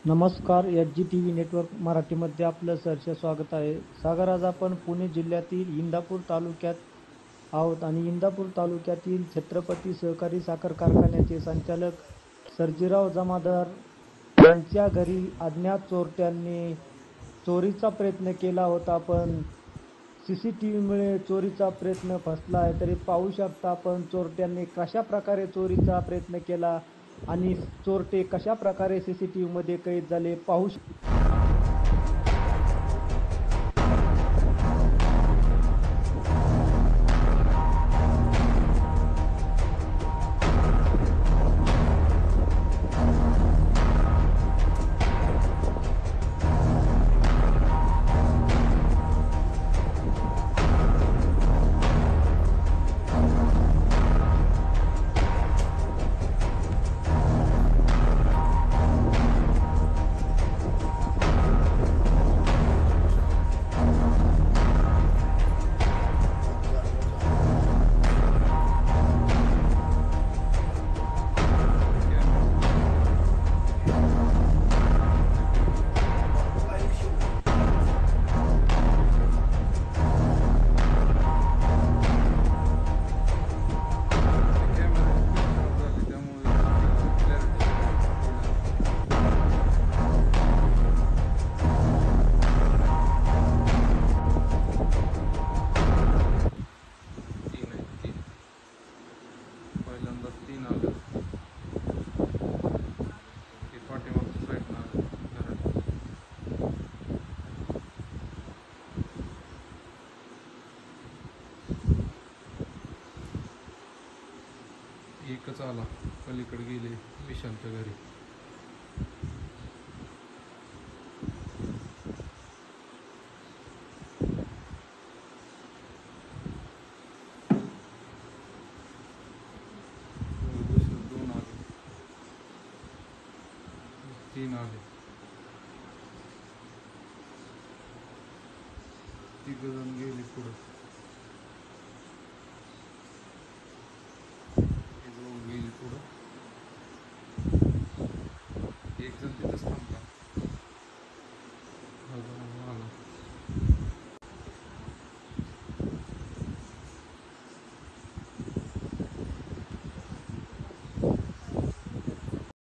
नमस्कार. H.G.. Network मराठीमध्ये आपलं सहर्ष स्वागत आहे. सागर, आज आपण पुणे जिल्ह्यातील इंदापूर तालुक्यात आहोत आणि इंदापूर तालुक्यातील छत्रपती सहकारी साखर कारखान्याचे संचालक सर्जेराव जमादार यांच्या घरी अज्ञात चोरट्यांनी चोरीचा प्रयत्न केला होता, पण CCTVमुळे चोरीचा प्रयत्न फसला आहे. तरी पाहू शकता आपण चोरट्यांनी कशा प्रकारे चोरीचा प्रयत्न केला आणि चोरटे कशा प्रकारे CCTVमध्ये कैद झाले पाहू पहिल्यांदा 3 आलं हे पाठीमागचं साईडनं आलं घरात. एकच आला पलीकडे गेले विशालच्या घरी. दुसरं 2 आले, 3 आले, 3 जण गेले पुढं.